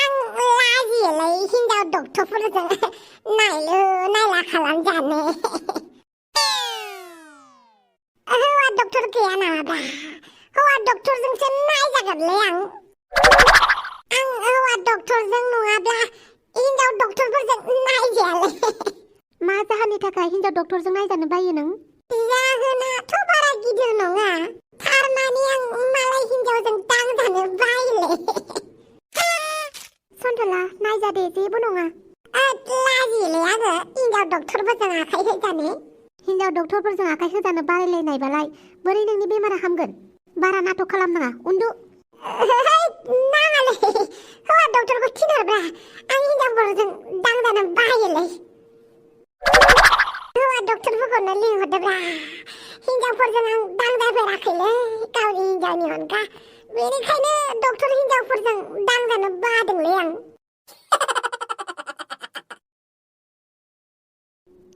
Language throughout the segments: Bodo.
आं लाजियोलै हिनजाव डक्टरफोरजों नायलु नायला खालामजानो। हौवा डक्टर गैया नामाब्रा? हौवा डक्टरजोंसो नायजागोनलै आं हौवा डक्टरजों नङाब्ला हिनजाव डक्टरफोरजों नायजायालै। मा जाहोननि थाखाय हिनजाव डक्टरजों नायजानो बायो नों? जाहोनाथ' बारा गिदिर नङा, थारमाने आं मालाय हिनजावजों दांजानो बायोलै। सन्थला नायजा दे, जेबो नङा। लाजियोलै आङो हिनजाव डक्टरफोरजों आखाइ होजानो। हिनजाव डक्टरफोरजों आखाइ होजानो बारायलायनायबालाय बोरै नोंनि बेमारा हामगोन? बारा नाटक खालामनाङा, उन्दु। नाङालै, हौवा डक्टरखौ थिनहरब्रा, आं हिनजावफोरजों दांजानो बायोलै। हौवा डक्टरफोरखौनो लिंहरदोब्रा, हिनजावफोरजों आं दांजाफेराखैलै गावनि हिनजावनि अनगा, बेनिखायनो डक्टर हिनजावफोरजों दांजानो बादोंलै आं।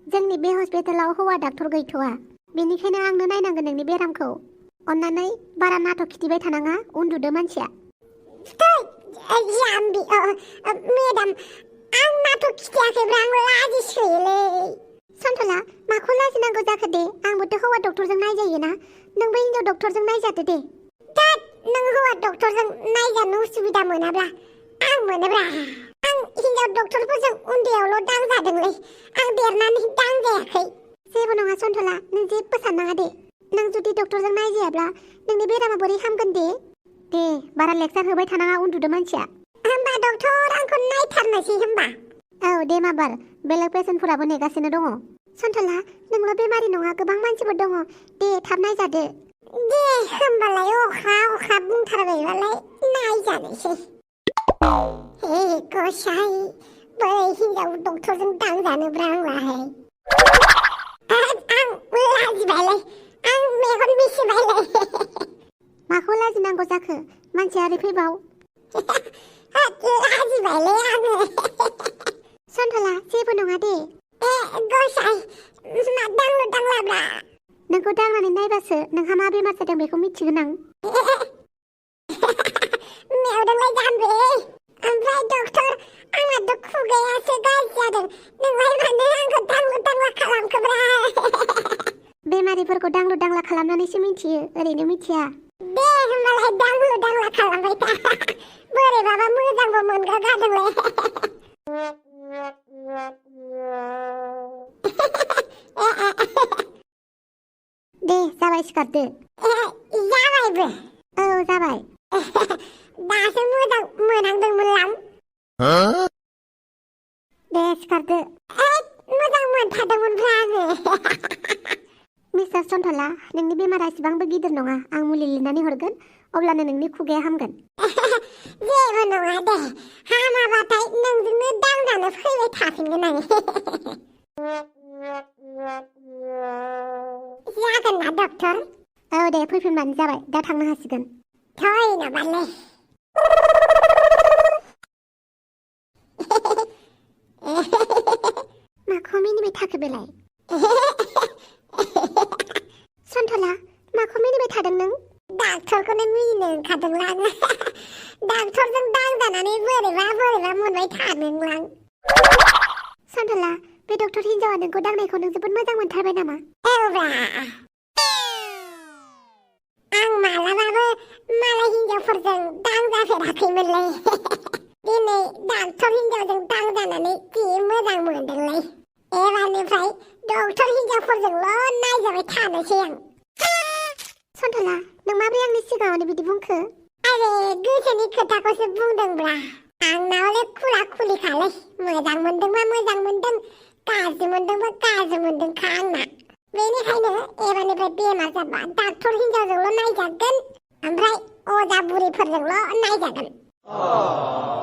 जोंनि बे हस्पिटालाव हौवा डाक्टर गैथ'आ, बेनिखायनो आंनो नायनांगोन नोंनि बेरामखौ। अन्नानै बारा नाटक खिथिबाय थानाङा, उन्दुदो मानसिया। जाम्बि, मेडाम, आं नाटक खिथियाखैब्रा, आं लाजिसोयोलै। सन्थला माखौ लाजिनांगौ जाखो दे? आंबोथ' हौवा डक्टरजों नायजायोना, नोंबो हिनजाव डक्टरजों नायजादो दे। नों हौवा डक्टरजों नायजानो उसुबिदा मोनाब्ला आं मोनोब्रा। आं हिनजाव डक्टरफोरजों उन्दैयावल' दांजादोंलै, आं देरनानै दांजायाखै। जेबो नङा सन्थला, नों जेबो साननाङा दे। नों जुदि डक्टरजों नायजायाब्ला नोंनि बेरामा बोरै हामगोन दे? दे बारा लेक्सार होबाय थानाङा, उन्दुदो मानसिया। होमबा डक्टर, आंखौ नायथारनोसै होमबा। औ दे माबार, बेलेग पेसेन्टफोराबो नेगासिनो दङ। सन्थला नोंल' बेमारि नङा, गोबां मानसिफोर दङ, दे थाब नायजादो। दे होमबालाय अख्रा बुंथारबायबालाय नायजानोसै। हे गसाइ, बोरै हिनजाव डक्टरजों दांजानोब्रा आंलाय। आं लाजिबायलै, आं मेगन मिसिबायलै। माखौ लाजिनांगौ जाखो? मानसिया ओरै फैबाव। लाजिबायलै आङो। सन्थला जेबो नङा दे। गसाइ, मा दांलु दांलाब्रा? नोंखौ दांनानै नायबासो नोंहा मा बेमार जादों बेखौ मिथिगोन आं। मेवदोंलाय जाम्बि। ओमफ्राय डक्टर, आंनाथ' खुगायासो गाज्रि जादों, नोंलाय मानो आंखौ दांलु दांला खालामखोब्रा? बेमारिफोरखौ दांलु दांला खालामनानैसो मिथियो, ओरैनो मिथिया। दे होमबालाय दांलु दांला खालामबाय था, बोरैबाबा मोजांबो मोनग्रोगादोंलै। दे जाबाय, सिखारदो। जाबायबो? औ जाबाय। दासो मोजां मोनहांदोंमोनलां। दे सिखारदो। मोजां मोनथारदोंमोनब्रा आङो। मिस्टार सन्थला, नोंनि बेमारा एसेबांबो गिदिर नङा, आं मुलि लिरनानै हरगोन, अब्लानो नोंनि खुगाया हामगोन। जेबो नङा दे, हामाबाथाय नोंजोंनो दांजानो फैबाय थाफिनगोन आं। जागोन ना डक्टर? औ दे फैफिनबानो जाबाय, दा थांनो हासिगोन। धन्यबादलै। माखौ मिनिबाय थाखो बेलाय? सन्थला माखौ मिनिबाय थादों नों? डाक्टरखौनो मिनिनो ओंखारदोंलां। डाक्टरजों दांजानानै बोरैबा मोनबाय थादोंलां। सन्थला, बे डक्टर हिनजावा नोंखौ दांनायखौ नों जोबोद मोजां मोनथारबाय नामा? औब्रा, आं मालाबाबो मालाय हिनजावफोरजों दांजाफेराखैमोनलै। दिनै डाक्टर हिनजावजों दांजानानै जि मोजां मोनदोंलै। एबारनिफ्राय डक्टर हिनजावफोरजोंल' नायजाबाय थानोसै आं। सन्थला नों माबोरै आंनि सिगाङावनो बिदि बुंखो? आरे गोसोनि खोथाखौसो बुंदोंब्रा। आंनावलाय खुला खुलिखालै, मोजां मोनदोंबा मोजां मोनदों, गाज्रि मोनदोंबा गाज्रि मोनदोंखा आंना। बेनिखायनो एबारनिफ्राय बेमार जाबा डाक्टर हिनजावजोंल' नायजागोन, ओमफ्राय अजा बुरिफोरजोंल' नायजागोन।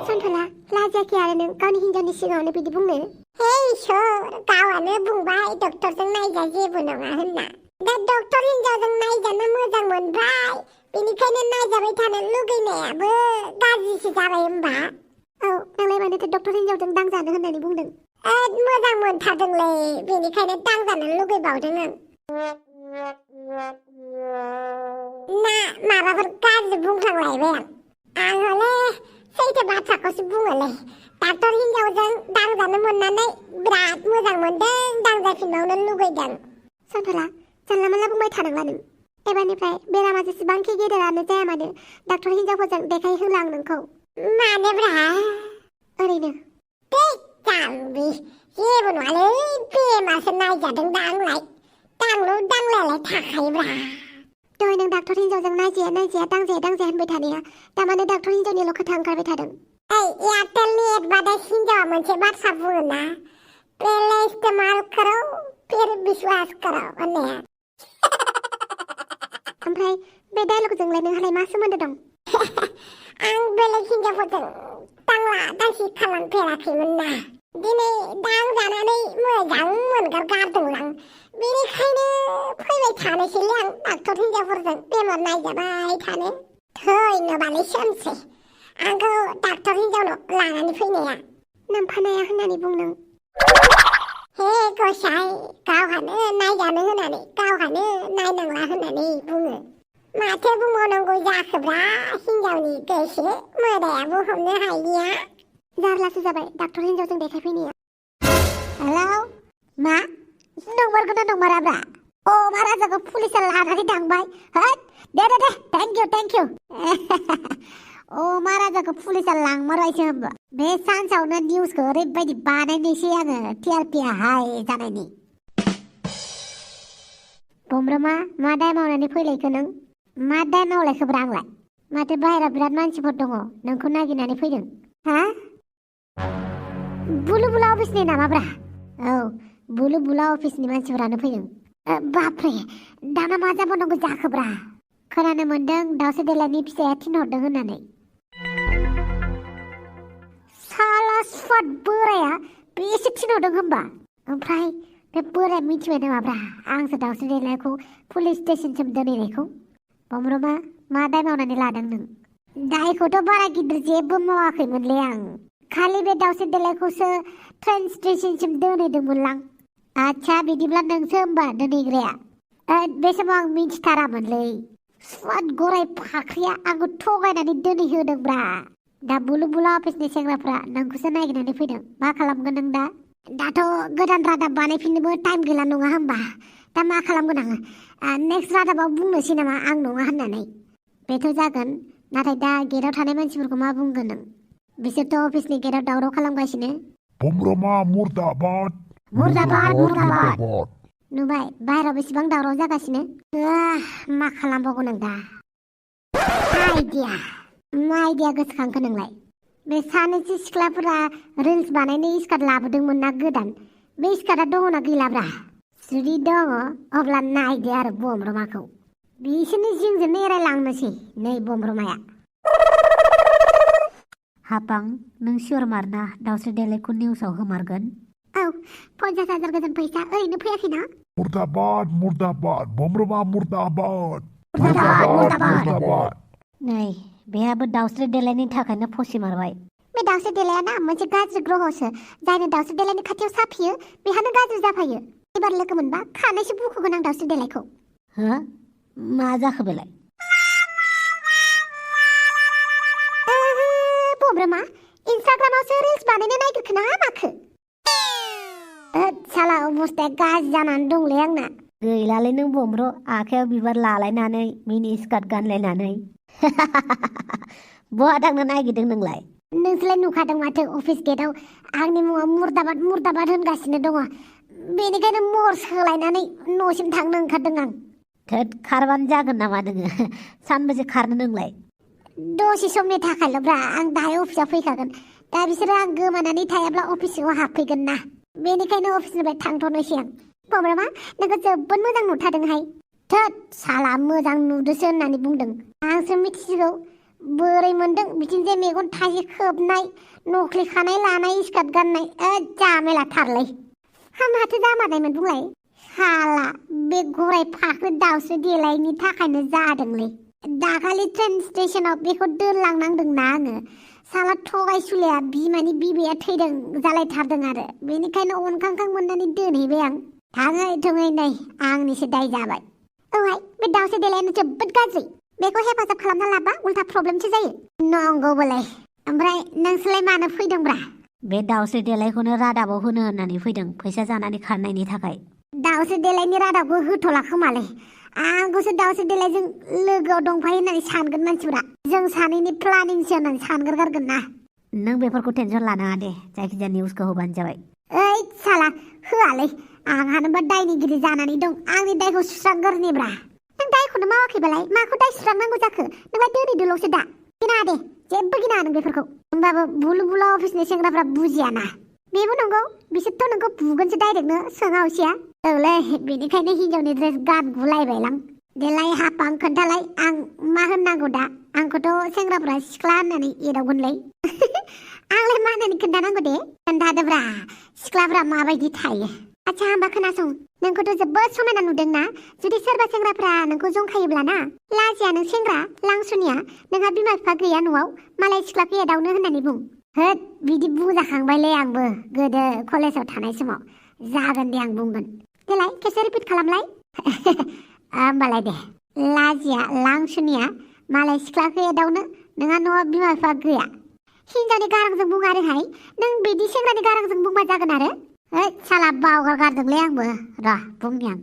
सन्थला लाजियाखै आरो नों गावनि हिनजावनि सिगाङावनो बिदि बुंनो? हे इसोर, गावआनो बुंबाय डक्टरजों नायजा जेबो नङा होनना। दा डक्टर हिनजावजों नायजानो मोजां मोनबाय, बेनिखायनो नायजाबाय थानो लुगैनायाबो गाज्रिसो जाबाय होमबा। औ नोंलाय मानोथो डक्टर हिनजावजों दांजानो होननानै बुंदों? मोजां मोनथारदोंलै, बेनिखायनो दांजानो लुगैबावदों आं। ना माबाफोर गाज्रि बुंफ्लांलायबाय आं। आं हले सैथो बाथ्राखौसो बुङोलै डाक्टर हिनजावजों दांजानो मोननानै बिराद मोजां मोनदों दांजाफिनबावनो लुगैदों सन्थला जानला मानला बुंबाय थानांला नों एबारनिफ्राय बेरामा जेसेबांखि गेदेरानो जाया मानो डाक्टर हिनजावफोरजों देखायहोला आं नोंखौ मानोब्रा ओरैनो जाम्बि जेबो नङालै बेमारसो नायजादों दा आंलाय दांलायालाय थाखायोब्रा दहाय नों डाक्टर हिनजावजों नायजाया दांजाया होनबाय थानाया दामानो डाक्टर हिनजावनिल' खोथा ओंखारबाय थादों ओइ एयारटेलनि एडभार्टाइज हिनजावा मोनसे बाथ्रा बुङोना पहले इस्तेमाल करो फिर विश्वास करो होननाया ओमफ्राय बे डायलगजोंलाय नोंहालाय मा सोमोन्दो दं आं बेलेग हिनजावफोरजों दांला दांसि खालामफेराखैमोन ना दिनै दांजानानै मोजां मोनगारगारदों आं बेनिखायनो फैबाय थानोसैलै आं डाक्टर हिनजावफोरजों बेमार नायजाबाय थानो धन्यबादलै सोमसै आंखौ डाक्टर हिनजावनाव लानानै फैनाया नामफानाया होननानै बुंदों हे गसाइ गावहानो नायजानो होनानै गावहानो नायनांला होननानै बुङो माथो बुंबावनांगौ जाखोब्रा हिनजावनि गोसो मोदायाबो हमनो हायिया जारलासो जाबाय डाक्टर हिनजावजों देखायफैनाया हेलौ मा नंमारगौना नंमाराब्रा मा राजाखौ पुलिसा लानानै थांबाय होद दे थेंक इउ मा राजाखौ पुलिसा लांमारबायसो होनबा बे सानसेआवनो निउसखौ ओरैबायदि बानायनोसै आङो टिआरपिआ हाई जानायनि बमब्रमा मा दाय मावनानै फैलायखो नों मा दाय मावलायखोब्रा आंलाय माथो बाहेरायाव बिराद मानसिफोर दङ नोंखौ नागिरनानै फैदों हा बुलुबुला अफिसनि नामाब्रा औ बुलुबुला अफिसनि मानसिफोरानो फैदों बापरे दाना मा जाबावनांगौ जाखोब्रा खोनानो मोनदों दाउसा देलायनि फिसाया थिनहरदों होननानै साला स्वाद बोराया बेसे थिनहरदों होनबा ओमफ्राय बे बोराया मिथिबाय नामाब्रा आंसो दाउसा देलायखौ पुलिस स्टेशनसिम दोनहैनायखौ बमब्रमा मा दाय मावनानै लादों नों दायखौथ' बारा गिदिर जेबो मावाखैमोनलै आं खालि बे दाउसा देलायखौसो ट्रेन स्टेशनसिम दोनहैदोंमोनलां आच्छा बिदिब्ला नोंसो होनबा दोनहैग्राया बे समाव आं मिथिथारामोनलै स्वाद गराय फाख्रिया आंखौ थगायनानै दोनहैहोदोंब्रा दा बुलुबुला अफिसनि सेंग्राफ्रा नोंखौसो नागिरनानै फैदों मा खालामगोन नों दाथ' गोदान रादाब बानायफिननोबो टाइम गैला नङा होमबा दा मा खालामगोन आङो नेक्स्ट रादाबाव बुंनोसै नामा आं नङा होननानै बेथ' जागोन नाथाय दा गेटआव थानाय मानसिफोरखौ मा बुंगोन नों बिसोरथ' अफिसनि गेटआव दावराव खालामगासिनो बमब्रमा मुर्दाबाद नुबाय बाहेराव बेसेबां दावराव जागासिनो मा खालामबावगोन आं दा मा आइडिया गोसोखांखो नोंलाय बे सानैसो सिख्लाफोरा रिल्स बानायनो स्कार्ट लाबोदोंमोन ना गोदान बे स्कार्टआ दङना गैलाब्रा जुदि दङ अब्ला नायदो आरो बमब्रमाखौ बिसोरनि जिंजोंनो एरायलांनोसै नै बमब्रमाया हापां नों सियर मारना दाउस्रि देलायखौ निउसाव होमारगोन औ 50,000 गोजोन फैसा ओरैनो फैयाखैना मुर्दाबाद बमब्रमा मुर्दाबाद नै बेहाबो दाउस्रि देलायनि थाखायनो फसि मारबाय बे दाउस्रि देलाया ना मोनसे गाज्रि ग्रहसो जायनो दाउस्रि देलायनि खाथियाव साफियो बेहानो गाज्रि जाफायो एबार लोगो मोनबा खानायसो बुखुगोन आं दाउस्रि देलायखौ हो मा जाखो बेलाय बमब्रमा इन्स्टाग्रामावसो रिल्स बानायनो नागिरखो ना माखो साला अबस्थाया गाज्रि जानानै दंलै आंना गैलालै नों बमब्र आखायाव बिबार लालायनानै मिनि स्कार्ट गानलायनानै बहा थांनो नागिरदों नोंलाय नोंसोरलाय नुखादों माथो अफिस गेटआव आंनि मुङा मुर्दाबाद होनगासिनो दङ बेनिखायनो महर सोलायनानै न'सिम थांनो ओंखारदों आं थोद खारबानो जागोन नामा नोङो सानबेसे खारनो नोंलाय दसे समनि थाखायल'ब्रा आं दाहाय अफिसाव फैखागोन दा बिसोरो आं गोमानानै थायाब्ला अफिसाव हाबफैगोन ना बेनिखायनो अफिसनिफ्राय थांथ'नोसै आं बमब्रमा नोंखौ जोबोद मोजां नुथारदोंहाय थोद साला मोजां नुदोसो होननानै बुंदों आंसो मिथिसिगौ बोरै मोनदों बिथिंजाय मेगन थाइसे खोबनाय नख्लि खानाय लानाय स्कार्ट गाननाय जामेला थारलै माथो जामारनायमोन बुंलाय साला बे गराय फाख्रि दाउस्रि देलायनि थाखायनो जादोंलै दाखालि ट्रेन स्टेशनाव बेखौ दोनलांनांदोंना आङो साला थगायसुलिया बिमानि बिबैया थैदों जालायथारदों आरो बेनिखायनो अनखांखां मोननानै दोनहैबाय आं थाङै थुङै नै आंनिसो दाय जाबाय औहाय बे दाउस्रि देलायानो जोबोद गाज्रि बेखौ हेफाजाब खालामना लाबा उल्था प्रब्लेमसो जायो नंगौबोलाय ओमफ्राय नोंसोरलाय मानो फैदोंब्रा? बे दाउस्रि देलायखौनो रादाबाव होनो होननानै फैदों फैसा जानानै खारनायनि थाखाय। दाउस्रि देलायनि रादाबखौ होथ'ला खोमालै। आंखौसो दाउस्रि देलायजों लोगोआव दंफायो होननानै सानगोन मानसिफोरा। जों सानैनि प्लानिंसो होननानै सानग्रोगारगोन ना। नों बेफोरखौ टेनसन लानाङा दे, जायखिजाया निउसखौ होबानो जाबाय। ओइ साला होआलै, आंहानोबा दायनिगिरि जानानै दं। आंनि दायखौ सुस्रांगोरनिब्रा। नों दायखौनो मावाखैबालाय माखौ दाय सुस्रांनांगौ जाखो? नोंलाय दोनैदोल'सो दा। गिनाङा दे, जेबो गिनाङा नों बेफोरखौ। होमबाबो बुलु बुला अफिसनि सेंग्राफ्रा बुजियाना। बेबो नंगौ, बिसोरथ' नोंखौ बुगोनसो डाइरेक्टनो सोङावसिया। औलै, बेनिखायनो हिनजावनि ड्रेस गानगुलायबायलां। देलाय हापां खोन्थालाय, आं मा होननांगौ दा? आंखौथ' सेंग्राफ्रा सिख्ला होननानै एदावगोनलै। आंलाय मा होननानै खोन्थानांगौ दे? खोन्थादोब्रा, सिख्लाफ्रा माबायदि थायो। आच्छा होमबा खोनासं, नोंखौथ' जोबोद समायना नुदोंना। जुदि सोरबा सेंग्राफ्रा नोंखौ जंखायोब्लाना, लाजिया नों सेंग्रा लांसुनिया, नोंहा बिमा बिफा गैया न'आव, मालाय सिख्लाखौ एदावनो होननानै बुं। होद, बिदि बुंजाखांबायलै आंबो गोदो कलेजाव थानाय समाव। जागोन दे, आं बुंगोन। देलाय खेबसे रिपिट खालामलाय। होमबालाय दे, लाजिया लांसुनिया, मालाय सिख्लाखौ एदावनो, नोंहा न'आव बिमा बिफा गैया। हिनजावनि गारांजों बुं आरोहाय, नों बिदि सेंग्रानि गारांजों बुंबा जागोन आरो। होद साला बावगारगारदोंलै आंबो, र' बुंनि आं।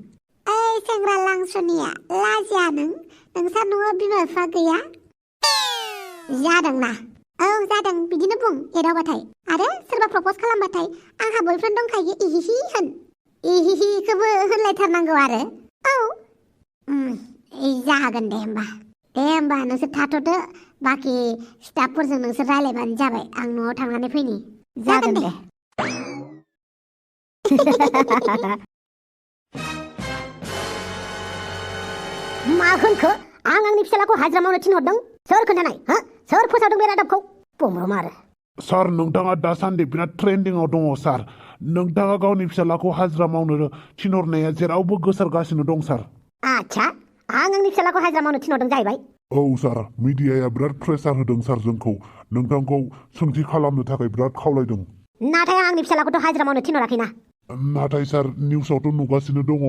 ओइ सेंग्रा लांसुनिया, लाजिया नोंसा न'आव बिमा बिफा गैया? जादोंना? औ जादों, बिदिनो बुं एदावबाथाय। आरो सोरबा प्रपज खालामबाथाय आंहा बयफ्रेन्ड दंखायो इहिहि होन। इहिहिखौबो होनलायथारनांगौ आरो। औ जागोन दे होमबा। दे होमबा नोंसोर थाथ'दो, बाखि स्टाफफोरजों नोंसोर रायलायबानो जाबाय। आं न'आव थांनानै फैनि। जागोन दे। मा होनखो? आं आंनि फिसालाखौ हाजिरा मावनो थिनहरदों? सोर खोन्थानाय? हा? सोर फोसावदों बे रादाबखौ? बुंब्रम आरो। सार, नोंथाङा दासान्दि बिराद ट्रेन्डिंआव दङ सार। नोंथाङा गावनि फिसालाखौ हाजिरा मावनो थिनहरनाया जेरावबो गोसारगासिनो दं सार। आच्छा, आं आंनि फिसालाखौ हाजिरा मावनो थिनहरदों जाहैबाय? औ सार, मिडियाया बिराद प्रेसार होदों सार जोंखौ। नोंथांखौ सोंथि खालामनो थाखाय बिराद खावलायदों। नाथाय आं आंनि फिसालाखौथ' हाजिरा मावनो थिनहराखैना। नाथाय सार, निउसावथ' नुगासिनो दङ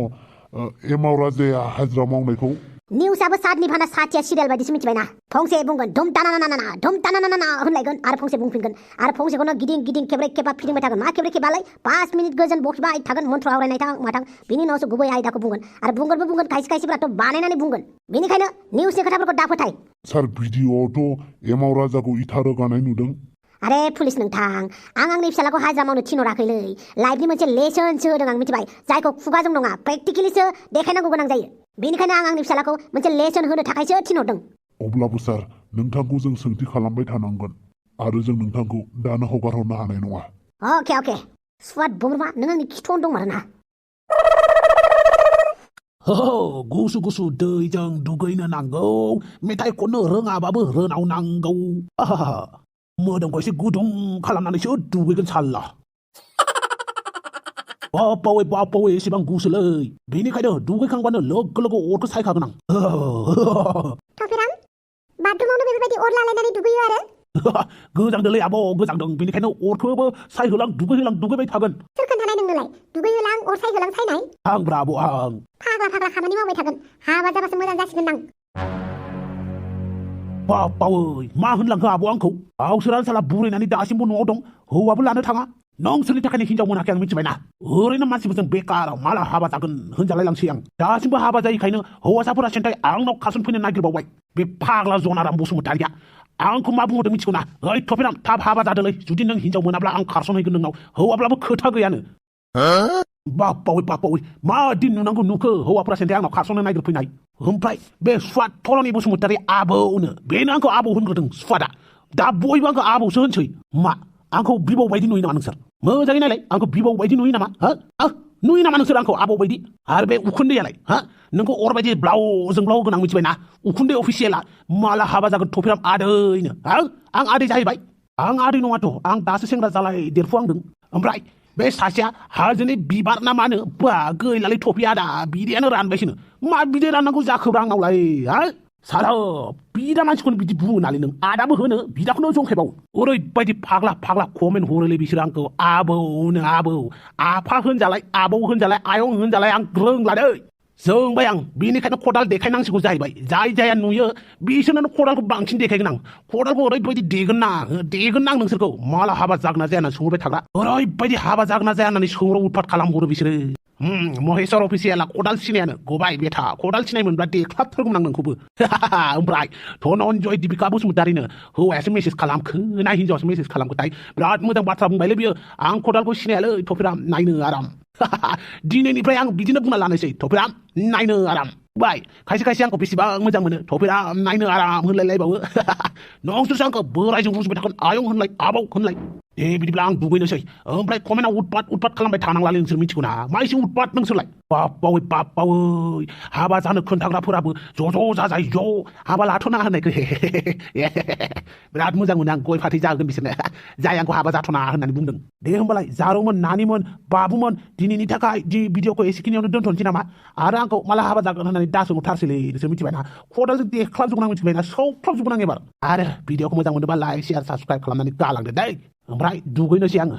एमाव राजाया हाजिरा मावनायखौ। निउसाबो सातनि भाना साथिया सिरियाल बायदिसो मिथिबायना। फंसे बुंगोन धुम दानानानाना धुम दानानानाना होनलायगोन, आरो फंसे बुंफिनगोन, आरो फंसेखौनो गिदिं गिदिं खेब्रै खेबा फिदिंबाय थागोन। मा खेब्रै खेबालाय? 5 मिनिट गोजोन बक्सबाय थागोन, मन्त्र आवरायनाय माथां। बिनि उनावसो गुबै आयदाखौ बुंगोन, आरो बुंगोन खायसे खायसेफ्राथ' बानायनानै बुंगोन। बेनिखायनो निउसनि खोथाफोरखौ दाफोथाय। सार, भिडिअआवथ' एमाव राजाखौ इथा रोगानाय नुदों। आरे पुलिस नोंथां, आं आंनि फिसालाखौ हाजिरा मावनो थिनहराखैलै। लाइफनि मोनसे लेसनसो होदों आं, मिथिबाय? जायखौ खुगाजों नङा प्रेक्टिकेलिसो देखायनांगौ गोनां जायो। बेनिखायनो आं आंनि फिसालाखौ मोनसे लेसन होनो थाखायसो थिनहरदों। अब्लाबो सार, नोंथांखौ जों सोंथि खालामबाय थानांगोन, आरो जों नोंथांखौ दानो हगारहरनो हानाय नङा। अके स्वाद बुंब्रमा, नों आंनि खिथुआवनो दं आरोना। गुसु गुसु दैजों दुगैनो नांगौ, मेथाइ खननो रोङाबाबो रोनाव नांगौ। मोदोमखौ एसे गुदुं खालामनानैसो दुगैगोन साल्ला। बापावै एसेबां गुसुलै, बेनिखायनो दुगैखांबानो लोगो अरखौ सायखागोन आं। थफिरां, बाथरुमावनो बेफोरबायदि अर लालायनानै दुगैयो आरो? गोजांदोंलै आब', गोजांदों, बेनिखायनो अरखौबो सायहोलां दुगैबाय थागोन। सोर खोन्थानाय नोंनोलाय? दुगैहोलां अर सायहोलां सायनाय? आं ब्रा आब', आं। फाग्ला खामानि मावबाय थागोन, हाबा जाबासो मोजां जासिगोन आं। बापावै, मा होनलांखो आब' आंखौ? गावसोरानो साला बुरैनानै दासिमबो न'आव दं, हौवाबो लानो थाङा। नोंसोरनि थाखायनो हिनजाव मोनाखै आं, मिथिबायना? ओरैनो मानसिफोरजों बेकाराव माला हाबा जागोन होनजालाय लांसै आं। दासिमबो हाबा जायैखायनो हौवासाफोरा सेन्थाय आंनाव खारसन फैनो नागिरबावबाय। बे फाग्ला जनाराम बसुमतारिया आंखौ मा बुंहरदों मिथिगौ ना? ओइ थफिराम, थाब हाबा जादोलै, जुदि नों हिनजाव मोनाब्ला आं खारसन हैगोन नोंनाव, हौवाब्लाबो खोथा गैयानो। बापावै, मा दिन नुनांगौ नुखो हौवाफोरा सेन्थाय आंनाव खारसननो नागिरफैनाय? ओमफ्राय बे स्वाद थलनि बसुमतारि आबौनो, बेनो आंखौ आबौ होनग्रोदों स्वादा। दा बयबो आंखौ आबौसो होनसै। मा आंखौ बिबौ बायदि नुयो नामा नोंसोर? मोजाङै नायलाय, आंखौ बिबौ बायदि नुयो नामा? नुयो नामा नोंसोर आंखौ आबौ बायदि? आरो बे उखुन्दैयालाय नोंखौ अर बायदि ब्लाव गोनां, मिथिबायना? उखुन्दै अफिसियेला माला हाबा जागोन थफिराम आदैनो? आं आदै जाहैबाय? आं आदै नङाथ', आं दासो सेंग्रा जालाय देरफुहांदों। ओमफ्राय बे सासेया हाजोनि बिबार ना मानो, बा गैलालै थफि आदा, बिदैयानो रानबायसोनो। मा बिदै राननांगौ जाखोब्रा आंनावलाय? साला बिदा मानसिखौनो बिदि बुङो नालै नों? आदाबो होनो, बिदाखौनो जंखायबावो। ओरैबायदि फाग्ला कमेन्ट हरोलै बिसोरो आंखौ आबौनो आबौ, आफा होनजालाय, आबौ होनजालाय, आयं होनजालाय, आं रोंला दै। जोंबाय आं बेनिखायनो खदाल देखायनांसिगौ जाहैबाय जाय जाया नुयो बिसोरनो खदालखौ बांसिन देखायगोन आं खदालखौ ओरैबायदि देगोन आं नोंसोरखौ माला हाबा जागोना जाया होनना सोंहरबाय थाग्रा ओरैबायदि हाबा जागोना जाया होननानै सोंहराव उतपात खालामहरो बिसोरो महेश्वर अफिसियेला खदाल सिनायानो गबाय बेथा खदाल सिनाय मोनब्ला देख्लाबथारगौमोन आं नोंखौबो ओमफ्राय धनन्जय दिपिका बसुमतारिनो हौवायासो मेसेज खालामखो ना हिनजावासो मेसेज खालामखोथाय बिराद मोजां बाथ्रा बुंबायलै बियो आं खदालखौ सिनायालै थफिराम नायनो आराम दिनैनिफ्राय आं बिदिनो बुंना लानोसै थफिराम नायनो आराम बाय खायसे खायसे आंखौ बेसेबां मोजां मोनो थफिराम नायनो आराम होनलायलायबावो नोंसोरसो आंखौ बोरायजों रुजुबाय थागोन आयं होनलाय आबौ होनलाय दे बिदिब्ला आं दुगैनोसै ओमफ्राय कमेन्टआव उतपात खालामबाय थानांलालै नोंसोर मिथिगौ ना मा एसे उतपात नोंसोरलाय बाप बावै हाबा जानो खोन्थाग्राफोराबो ज' जाजाय ज' हाबा लाथ'ना होननायखौ बिराद मोजां मोनो आं गय फाथै जागोन बिसोरनो जाय आंखौ हाबा जाथ'ना होननानै बुंदों दे होमबालाय जारौमोन नानिमोन बाबुमोन दिनैनि थाखाय भिडिअखौ एसेखिनियावनो दोनथ'नोसै नामा आरो आंखौ माला हाबा जागोन होननानै दासोंहरथारसैलै नोंसोर मिथिबायना खदालजों देख्लाबजोबगोन आं मिथिबायना सौख्लाबजोबगोन आं एबार आरो भिडिअखौ मोजां मोनोबा लाइक शेयार साबसक्राइब खालामनानै गालांदो दै ओमफ्राय दुगैनोसै आङो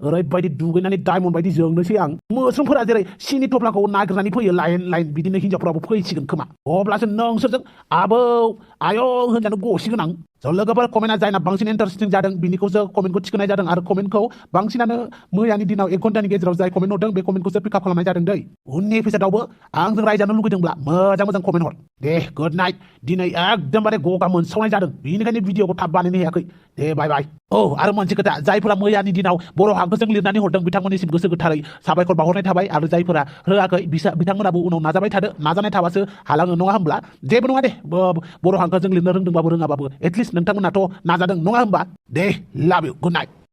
ओरैबायदि दुगैनानै डायमन्ड बायदि जोंनोसै आं मोस्रोमफोरा जेरै सिनि थफ्लाखौ नागिरनानै फैयो लाइन बिदिनो हिनजावफ्राबो फैसिगोन खोमा अब्लासो नोंसोरजों आबौ आयं होनजानो गसिगोन आं लोगोफोर कमेन्टआ जायना बांसिन इन्टारेस्टिं जादों बिनिखौसो कमेन्टखौ थिखोनाय जादों आरो कमेन्टखौ बांसिनानो मैयानि दिनाव 1 घन्टानि गेजेराव जाय कमेन्ट हरदों बे कमेन्टखौसो पिकआप खालामनाय जादों दै उननि एपिसोडआवबो आंजों रायजानो लुगैदोंब्ला मोजां कमेन्ट हर दे गुड नाइट दिनै एकदमबारे गगा मोनसावनाय जादों बेनिखायनो भिडिअखौ थाब बानायनो हायाखै दे बाय आरो मोनसे खोथा जायफोरा मैयानि दिनाव बर' हांखोजों लिरनानै हरदों बिथांमोननिसिम गोसो गोथारै साबायखर बावहरनाय थाबाय आरो जायफोरा होआखै बिथांमोनाबो उनाव नाजाबाय थादो नाजानाय थाबासो हालाङो नङा होमब्ला जेबो नङा दे बर' हांखोजों लिरनो रोंदोंबाबो रोङाबाबो एटलिस्ट नोंथांमोनाथ' नाजादों नङा होमबा दे लाभ इउ गुड नाइट